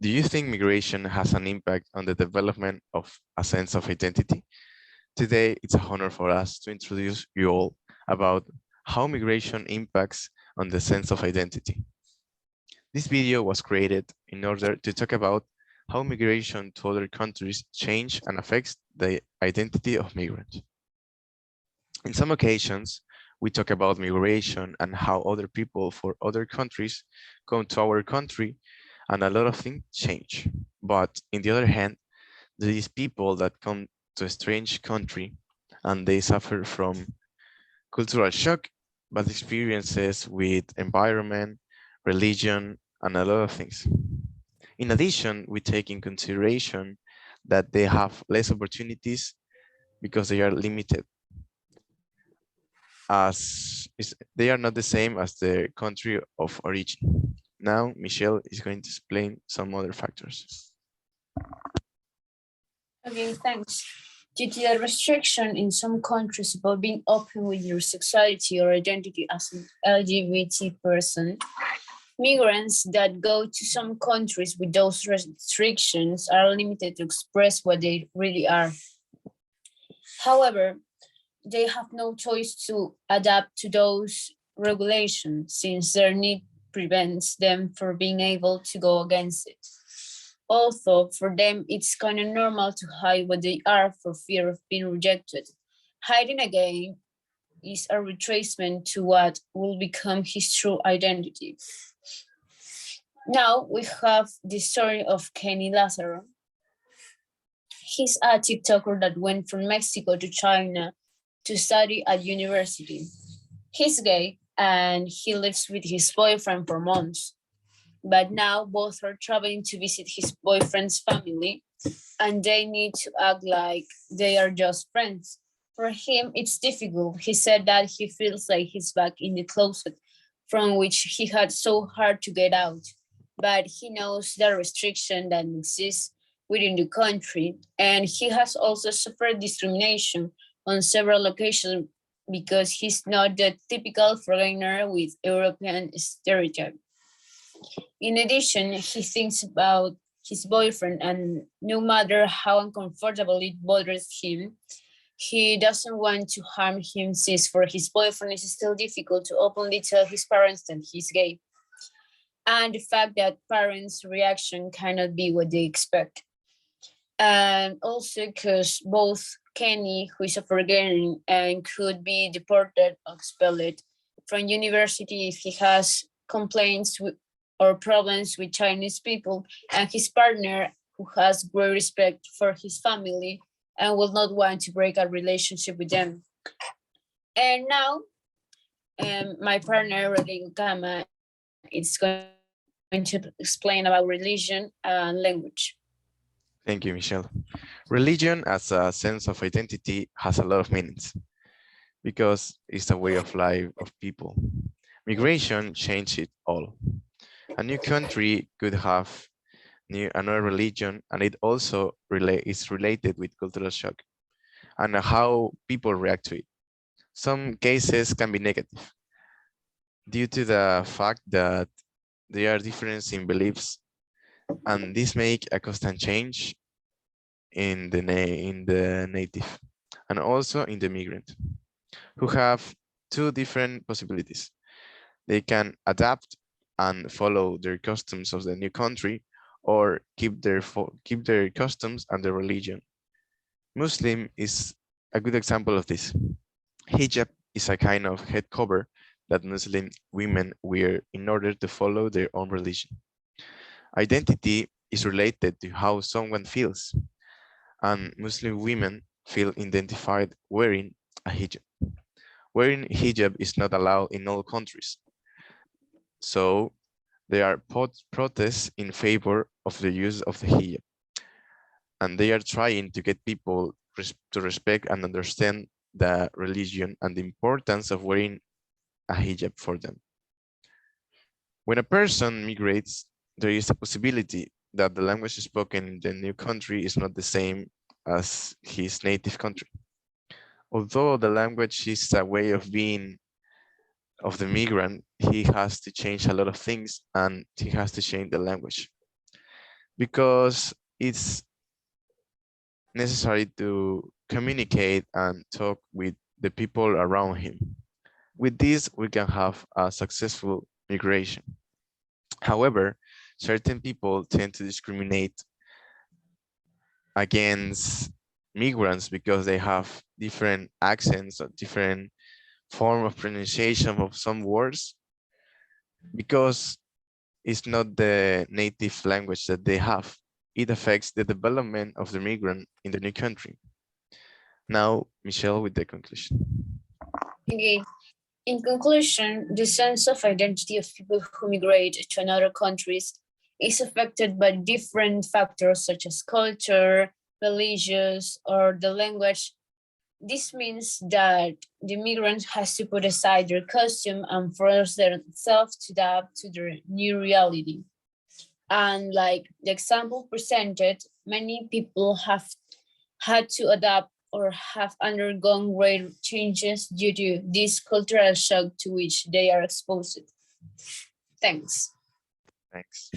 Do you think migration has an impact on the development of a sense of identity? Today, it's a honor for us to introduce you all about how migration impacts on the sense of identity. This video was created in order to talk about how migration to other countries change and affects the identity of migrants. In some occasions, we talk about migration and how other people for other countries come to our country and a lot of things change. But in the other hand, there is people that come to a strange country and they suffer from cultural shock, bad experiences with environment, religion, and a lot of things. In addition, we take in consideration that they have less opportunities because they are limited, as they are not the same as the country of origin. Now, Michelle is going to explain some other factors. Okay, thanks. Due to the restriction in some countries about being open with your sexuality or identity as an LGBT person, migrants that go to some countries with those restrictions are limited to express what they really are. However, they have no choice to adapt to those regulations since their need prevents them from being able to go against it. Also, for them, it's kind of normal to hide what they are for fear of being rejected. Hiding again is a retracement to what will become his true identity. Now we have the story of Kenny Lazaro. He's a TikToker that went from Mexico to China to study at university. He's gay and he lives with his boyfriend for months. But now both are traveling to visit his boyfriend's family and they need to act like they are just friends. For him, it's difficult. He said that he feels like he's back in the closet from which he had so hard to get out. But he knows the restriction that exists within the country, and he has also suffered discrimination on several occasions because he's not the typical foreigner with European stereotype. In addition, he thinks about his boyfriend, and no matter how uncomfortable it bothers him, he doesn't want to harm him since for his boyfriend it's still difficult to openly tell his parents that he's gay. And the fact that parents' reaction cannot be what they expect. And also because both Kenny, who is a foreigner and could be deported or expelled from university if he has complaints or problems with Chinese people, and his partner, who has great respect for his family and will not want to break a relationship with them. And now, my partner, Rodrigo Cama, is going to explain about religion and language. Thank you, Michelle. Religion as a sense of identity has a lot of meanings because it's a way of life of people. Migration changed it all. A new country could have another religion, and it also is related with cultural shock and how people react to it. Some cases can be negative due to the fact that there are differences in beliefs, and this make a constant change in the native and also in the migrant, who have two different possibilities. They can adapt and follow their customs of the new country, or keep their customs and their religion. Muslim is a good example of this. Hijab is a kind of head cover that Muslim women wear in order to follow their own religion. Identity is related to how someone feels, and Muslim women feel identified wearing a hijab. Wearing hijab is not allowed in all countries, so there are protests in favor of the use of the hijab, and they are trying to get people to respect and understand the religion and the importance of wearing a hijab for them. When a person migrates, there is a possibility that the language spoken in the new country is not the same as his native country. Although the language is a way of being of the migrant, he has to change a lot of things and he has to change the language because it's necessary to communicate and talk with the people around him. With this, we can have a successful migration. However, certain people tend to discriminate against migrants because they have different accents or different form of pronunciation of some words because it's not the native language that they have. It affects the development of the migrant in the new country. Now, Michelle with the conclusion. Okay. In conclusion, the sense of identity of people who migrate to another countries is affected by different factors such as culture, religious, or the language. This means that the migrant has to put aside their costume and force themselves to adapt to their new reality. And like the example presented, many people have had to adapt or have undergone great changes due to this cultural shock to which they are exposed. Thanks. Thanks.